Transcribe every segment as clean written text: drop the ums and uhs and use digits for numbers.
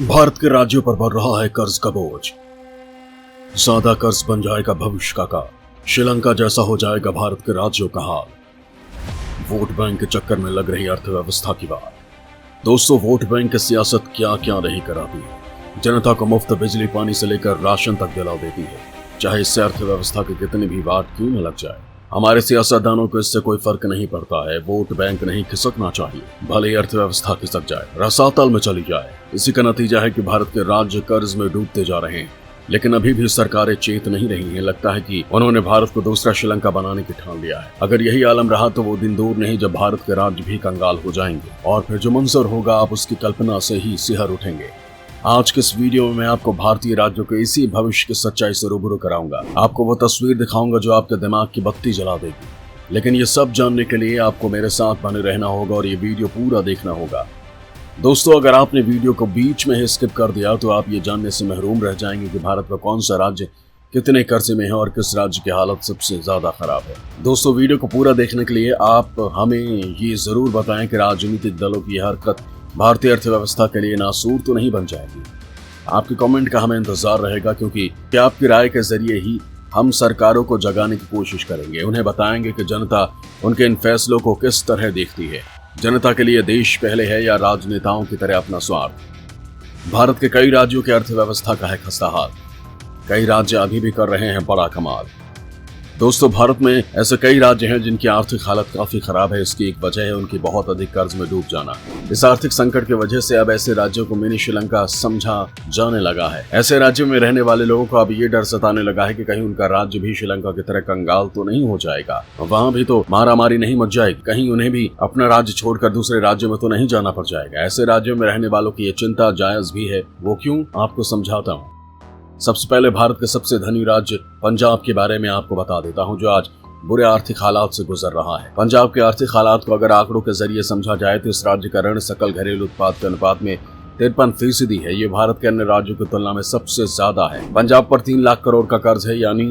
भारत के राज्यों पर बढ़ रहा है कर्ज का बोझ। सादा कर्ज बन जाएगा भविष्य का काल। श्रीलंका जैसा हो जाएगा भारत के राज्यों का हाल। वोट बैंक के चक्कर में लग रही अर्थव्यवस्था की बात। दोस्तों, वोट बैंक की सियासत क्या क्या नहीं कराती है। जनता को मुफ्त बिजली पानी से लेकर राशन तक दिला देती है, चाहे इससे अर्थव्यवस्था के कितनी भी वाट क्यों न लग जाए। हमारे सियासतदानों को इससे कोई फर्क नहीं पड़ता है। वोट बैंक नहीं खिसकना चाहिए, भले ही अर्थव्यवस्था खिसक जाए, रसातल में चली जाए। इसी का नतीजा है कि भारत के राज्य कर्ज में डूबते जा रहे हैं, लेकिन अभी भी सरकारें चेत नहीं रही हैं। लगता है कि उन्होंने भारत को दूसरा श्रीलंका बनाने की ठान लिया है। अगर यही आलम रहा तो वो दिन दूर नहीं जब भारत के राज्य भी कंगाल हो जाएंगे, और फिर जो मंजर होगा आप उसकी कल्पना से ही सिहर उठेंगे। आज के इस वीडियो में मैं आपको भारतीय राज्यों के इसी भविष्य की सच्चाई से रूबरू कराऊंगा। आपको वो तस्वीर दिखाऊंगा जो आपके दिमाग की बत्ती जला देगी। लेकिन ये सब जानने के लिए आपको मेरे साथ बने रहना होगा और ये वीडियो पूरा देखना होगा। दोस्तों, अगर आपने वीडियो को बीच में ही स्किप कर दिया तो आप ये जानने से महरूम रह जाएंगे कि भारत का कौन सा राज्य कितने कर्जे में है और किस राज्य की हालत सबसे ज्यादा खराब है। दोस्तों, वीडियो को पूरा देखने के लिए आप हमें ये जरूर बताएं कि राजनीतिक दलों की हरकत भारतीय अर्थव्यवस्था के लिए नासूर तो नहीं बन जाएगी। आपके कमेंट का हमें इंतजार रहेगा, क्योंकि आपकी राय के जरिए ही हम सरकारों को जगाने की कोशिश करेंगे। उन्हें बताएंगे कि जनता उनके इन फैसलों को किस तरह देखती है। जनता के लिए देश पहले है या राजनेताओं की तरह अपना स्वार्थ। भारत के कई राज्यों की अर्थव्यवस्था का है खस्ता हाल। कई राज्य अभी भी कर रहे हैं बड़ा कमाल। दोस्तों, भारत में ऐसे कई राज्य हैं जिनकी आर्थिक हालत काफी खराब है। इसकी एक वजह है उनकी बहुत अधिक कर्ज में डूब जाना। इस आर्थिक संकट की वजह से अब ऐसे राज्यों को मिनी श्रीलंका समझा जाने लगा है। ऐसे राज्यों में रहने वाले लोगों को अब ये डर सताने लगा है कि कहीं उनका राज्य भी श्रीलंका की तरह कंगाल तो नहीं हो जाएगा, वहां भी तो मारामारी नहीं मच जाएगी, कहीं उन्हें भी अपना राज्य छोड़कर दूसरे राज्यों में तो नहीं जाना पड़ जाएगा। ऐसे राज्यों में रहने वालों की ये चिंता जायज भी है। वो क्यों, आपको समझाता हूँ। सबसे पहले भारत के सबसे धनी राज्य पंजाब के बारे में आपको बता देता हूं, जो आज बुरे आर्थिक हालात से गुजर रहा है। पंजाब के आर्थिक हालात को अगर आंकड़ों के जरिए समझा जाए तो इस राज्य का ऋण सकल घरेलू उत्पाद के अनुपात में 53% है। ये भारत के अन्य राज्यों की तुलना में सबसे ज्यादा है। पंजाब पर 3 लाख करोड़ का कर्ज है, यानी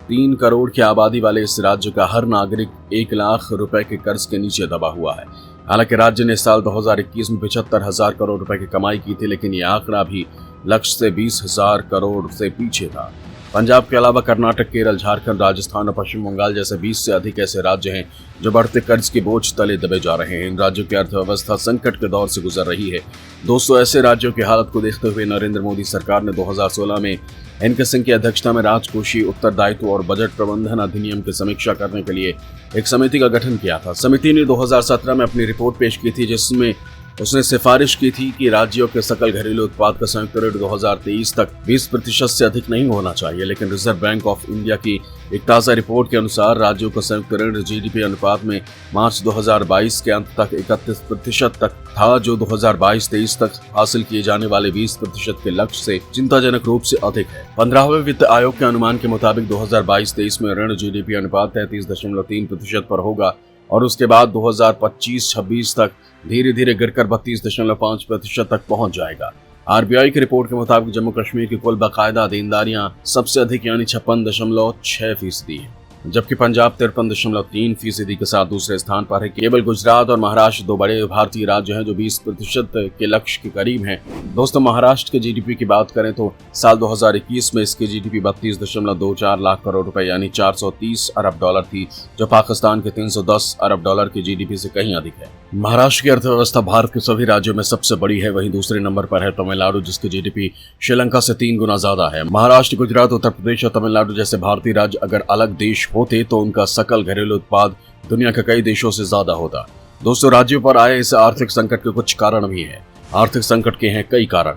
3 करोड़ की आबादी वाले इस राज्य का हर नागरिक 1 लाख रुपए के कर्ज के नीचे दबा हुआ है। हालांकि राज्य ने साल 2021 में 75,000 करोड़ रुपए की कमाई की थी, लेकिन ये आंकड़ा भी लक्ष्य से 20,000 करोड़ से पीछे था। पंजाब के अलावा कर्नाटक, केरल, झारखंड, राजस्थान और पश्चिम बंगाल जैसे 20 से अधिक ऐसे राज्य हैं जो बढ़ते कर्ज के बोझ तले दबे जा रहे हैं। इन राज्यों की अर्थव्यवस्था संकट के दौर से गुजर रही है। दोस्तों, ऐसे राज्यों की हालत को देखते हुए नरेंद्र मोदी सरकार ने 2016 में एनके सिंह की अध्यक्षता में राजकोषीय उत्तरदायित्व और बजट प्रबंधन अधिनियम की समीक्षा करने के लिए एक समिति का गठन किया था। समिति ने 2017 में अपनी रिपोर्ट पेश की थी, जिसमें उसने सिफारिश की थी कि राज्यों के सकल घरेलू उत्पाद का संयुक्त ऋण 2023 तक 20% से अधिक नहीं होना चाहिए। लेकिन रिजर्व बैंक ऑफ इंडिया की एक ताज़ा रिपोर्ट के अनुसार राज्यों का संयुक्त ऋण जीडीपी अनुपात में मार्च 2022 के अंत तक 31% तक था, जो 2022-23 तक हासिल किए जाने वाले 20% के लक्ष्य से चिंताजनक रूप से अधिक है। 15वें वित्त आयोग के अनुमान के मुताबिक 2022-23 में ऋण जीडीपी अनुपात 33.3% पर होगा और उसके बाद 2025-26 तक धीरे धीरे गिरकर 32.5% तक पहुंच जाएगा। आरबीआई की रिपोर्ट के मुताबिक जम्मू कश्मीर की कुल बाकायदा देनदारियां सबसे अधिक यानी 56.6% है, जबकि पंजाब 53.3% के साथ दूसरे स्थान पर है। केवल गुजरात और महाराष्ट्र 2 बड़े भारतीय राज्य हैं जो 20% के लक्ष्य के करीब हैं। दोस्तों, महाराष्ट्र के जीडीपी की बात करें तो साल 2021 में इसकी जीडीपी 32.24 लाख करोड़ रुपए यानी 430 अरब डॉलर थी, जो पाकिस्तान के 310 अरब डॉलर की जीडीपी से कहीं अधिक है। महाराष्ट्र की अर्थव्यवस्था भारत के सभी राज्यों में सबसे बड़ी है। वहीं दूसरे नंबर पर है तमिलनाडु, जिसकी जीडीपी श्रीलंका से 3 गुना ज्यादा है। महाराष्ट्र, गुजरात, उत्तर प्रदेश और तमिलनाडु जैसे भारतीय राज्य अगर अलग देश होते तो उनका सकल घरेलू उत्पाद दुनिया के कई देशों से ज्यादा होता। दोस्तों, राज्यों पर आए इस आर्थिक संकट के कुछ कारण भी हैं। आर्थिक संकट के हैं कई कारण।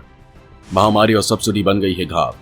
महामारी और सब्सिडी बन गई है घाव।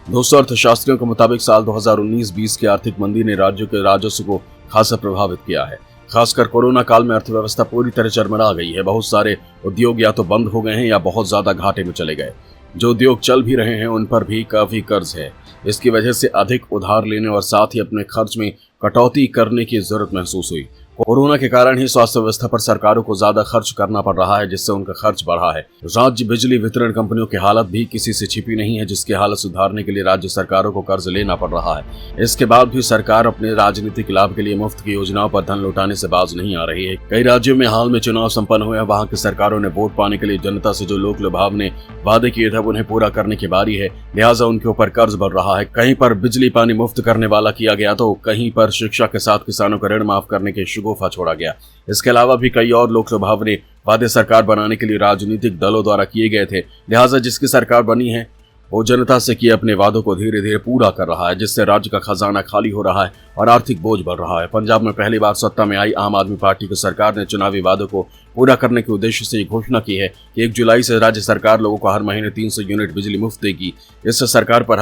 दोस्तों, अर्थशास्त्रियों के मुताबिक साल 2019-20 की आर्थिक मंदी ने राज्यों के राजस्व को खासा प्रभावित किया है। खासकर कोरोना काल में अर्थव्यवस्था पूरी तरह चरमरा गई है। बहुत सारे उद्योग या तो बंद हो गए हैं या बहुत ज्यादा घाटे में चले गए। जो उद्योग चल भी रहे हैं उन पर भी काफी कर्ज है। इसकी वजह से अधिक उधार लेने और साथ ही अपने खर्च में कटौती करने की जरूरत महसूस हुई। कोरोना के कारण ही स्वास्थ्य व्यवस्था पर सरकारों को ज्यादा खर्च करना पड़ रहा है, जिससे उनका खर्च बढ़ा है। राज्य बिजली वितरण कंपनियों की हालत भी किसी से छिपी नहीं है, जिसकी हालत सुधारने के लिए राज्य सरकारों को कर्ज लेना पड़ रहा है। इसके बाद भी सरकार अपने राजनीतिक लाभ के लिए मुफ्त की योजनाओं पर धन लौटाने से बाज नहीं आ रही है। कई राज्यों में हाल में चुनाव संपन्न हुए, वहां की सरकारों ने वोट पाने के लिए जनता से जो लोक लुभावने वादे किए थे उन्हें पूरा करने की बारी है, लिहाजा उनके ऊपर कर्ज बढ़ रहा है। कहीं पर बिजली पानी मुफ्त करने वाला किया गया तो कहीं पर शिक्षा के साथ किसानों का ऋण माफ करने के शगुफा छोड़ा गया। इसके अलावा भी कई और लोक लुभावने वादे सरकार बनाने के लिए राजनीतिक दलों द्वारा किए गए थे, लिहाजा जिसकी सरकार बनी है वो जनता से किए अपने वादों को धीरे धीरे पूरा कर रहा है, जिससे राज्य का खजाना खाली हो रहा है और आर्थिक बोझ बढ़ रहा है। पंजाब में पहली बार सत्ता में आई आम आदमी पार्टी की सरकार ने चुनावी वादों को पूरा करने के उद्देश्य से घोषणा की है कि 1 जुलाई से राज्य सरकार लोगों को हर महीने 300 यूनिट बिजली मुफ्त देगी। इससे सरकार पर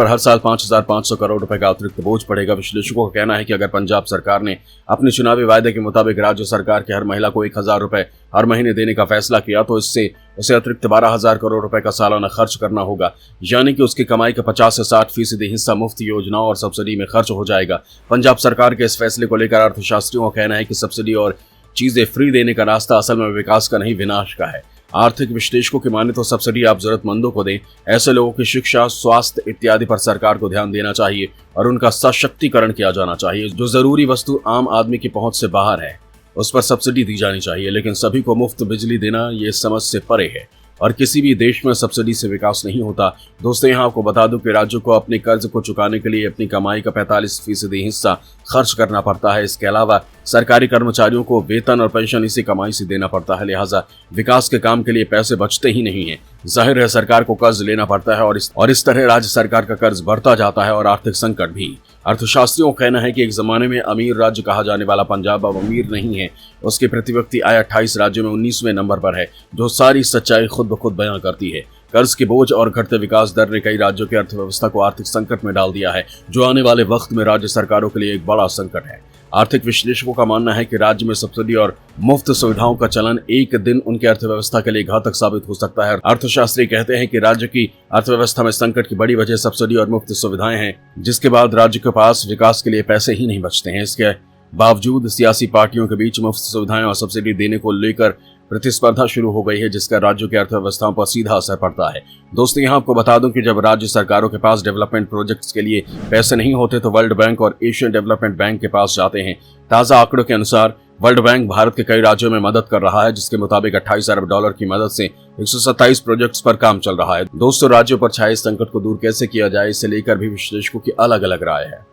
हर साल 5,500 करोड़ रुपए का अतिरिक्त बोझ पड़ेगा। विश्लेषकों का कहना है कि अगर पंजाब सरकार ने अपने चुनावी वायदे के मुताबिक राज्य सरकार के हर महिला को 1,000 रुपए हर महीने देने का फैसला किया तो इससे उसे अतिरिक्त 12,000 करोड़ रुपए का सालाना खर्च करना होगा, यानी कि उसकी कमाई का 50 से 60% हिस्सा मुफ्त योजनाओं और सब्सिडी में खर्च हो जाएगा। पंजाब सरकार के इस फैसले को लेकर अर्थशास्त्रियों का कहना है कि सब्सिडी और चीजें फ्री देने का रास्ता असल में विकास का नहीं विनाश का है। आर्थिक विश्लेषकों की माने तो सब्सिडी आप जरूरतमंदों को दें, ऐसे लोगों की शिक्षा, स्वास्थ्य इत्यादि पर सरकार को ध्यान देना चाहिए और उनका सशक्तिकरण किया जाना चाहिए। जो जरूरी वस्तु आम आदमी की पहुंच से बाहर है उस पर सब्सिडी दी जानी चाहिए, लेकिन सभी को मुफ्त बिजली देना ये समझ से परे है और किसी भी देश में सब्सिडी से विकास नहीं होता। दोस्तों, यहाँ आपको बता दूं कि राज्यों को अपने कर्ज को चुकाने के लिए अपनी कमाई का 45% हिस्सा खर्च करना पड़ता है। इसके अलावा सरकारी कर्मचारियों को वेतन और पेंशन इसी कमाई से देना पड़ता है, लिहाजा विकास के काम के लिए पैसे बचते ही नहीं है। जाहिर है सरकार को कर्ज लेना पड़ता है और इस तरह राज्य सरकार का कर्ज बढ़ता जाता है और आर्थिक संकट भी। अर्थशास्त्रियों का कहना है कि एक जमाने में अमीर राज्य कहा जाने वाला पंजाब अब अमीर नहीं है। उसकी प्रति व्यक्ति आय 28 राज्यों में 19वें नंबर पर है, जो सारी सच्चाई खुद ब खुद बयां करती है। कर्ज के बोझ और घटते विकास दर ने कई राज्यों की अर्थव्यवस्था को आर्थिक संकट में डाल दिया है, जो आने वाले वक्त में राज्य सरकारों के लिए एक बड़ा संकट है। आर्थिक विश्लेषकों का मानना है कि राज्य में सब्सिडी और मुफ्त सुविधाओं का चलन एक दिन उनकी अर्थव्यवस्था के लिए घातक साबित हो सकता है। अर्थशास्त्री कहते हैं कि राज्य की अर्थव्यवस्था में संकट की बड़ी वजह सब्सिडी और मुफ्त सुविधाएं हैं, जिसके बाद राज्य के पास विकास के लिए पैसे ही नहीं बचते हैं। इसके बावजूद सियासी पार्टियों के बीच मुफ्त सुविधाएं और सब्सिडी देने को लेकर प्रतिस्पर्धा शुरू हो गई है, जिसका राज्यों की अर्थव्यवस्थाओं पर सीधा असर पड़ता है। दोस्तों, यहाँ आपको बता दूं कि जब राज्य सरकारों के पास डेवलपमेंट प्रोजेक्ट्स के लिए पैसे नहीं होते तो वर्ल्ड बैंक और एशियन डेवलपमेंट बैंक के पास जाते हैं। ताजा आंकड़ों के अनुसार वर्ल्ड बैंक भारत के कई राज्यों में मदद कर रहा है, जिसके मुताबिक 28 अरब डॉलर की मदद से 127 प्रोजेक्ट्स पर काम चल रहा है। दोस्तों, राज्यों पर छाए संकट को दूर कैसे किया जाए, इसे लेकर भी विश्लेषकों की अलग अलग राय है।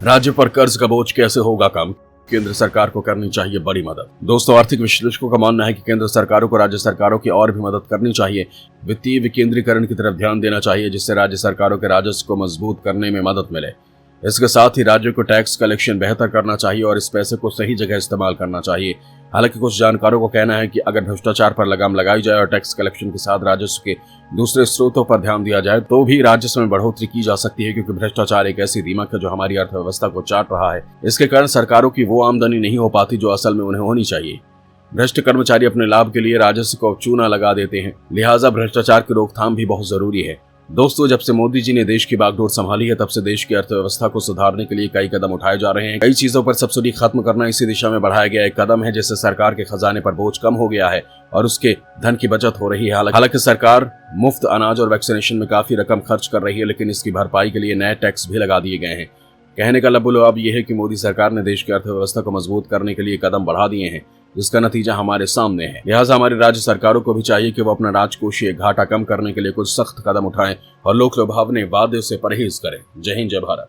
राज्य पर कर्ज का बोझ कैसे होगा कम? केंद्र सरकार को करनी चाहिए बड़ी मदद। दोस्तों, आर्थिक विश्लेषकों का मानना है कि केंद्र सरकारों को राज्य सरकारों की और भी मदद करनी चाहिए। वित्तीय विकेंद्रीकरण की तरफ ध्यान देना चाहिए, जिससे राज्य सरकारों के राजस्व को मजबूत करने में मदद मिले। इसके साथ ही राज्यों को टैक्स कलेक्शन बेहतर करना चाहिए और इस पैसे को सही जगह इस्तेमाल करना चाहिए। हालांकि कुछ जानकारों को कहना है कि अगर भ्रष्टाचार पर लगाम लगाई जाए और टैक्स कलेक्शन के साथ राजस्व के दूसरे स्रोतों पर ध्यान दिया जाए तो भी राजस्व में बढ़ोतरी की जा सकती है, क्योंकि भ्रष्टाचार एक ऐसी दीमक है जो हमारी अर्थव्यवस्था को चाट रहा है। इसके कारण सरकारों की वो आमदनी नहीं हो पाती जो असल में उन्हें होनी चाहिए। भ्रष्ट कर्मचारी अपने लाभ के लिए राजस्व को चूना लगा देते हैं, लिहाजा भ्रष्टाचार की रोकथाम भी बहुत जरूरी है। दोस्तों, जब से मोदी जी ने देश की बागडोर संभाली है तब से देश की अर्थव्यवस्था को सुधारने के लिए कई कदम उठाए जा रहे हैं। कई चीजों पर सब्सिडी खत्म करना इसी दिशा में बढ़ाया गया एक कदम है, जिससे सरकार के खजाने पर बोझ कम हो गया है और उसके धन की बचत हो रही है। हालांकि सरकार मुफ्त अनाज और वैक्सीनेशन में काफी रकम खर्च कर रही है, लेकिन इसकी भरपाई के लिए नए टैक्स भी लगा दिए गए हैं। कहने का लबुलुआब यह है कि मोदी सरकार ने देश की अर्थव्यवस्था को मजबूत करने के लिए कदम बढ़ा दिए हैं, जिसका नतीजा हमारे सामने है। लिहाजा हमारी राज्य सरकारों को भी चाहिए कि वो अपना राजकोषीय घाटा कम करने के लिए कुछ सख्त कदम उठाएं और लोक लुभावने वादे से परहेज करें। जय हिंद, जय भारत।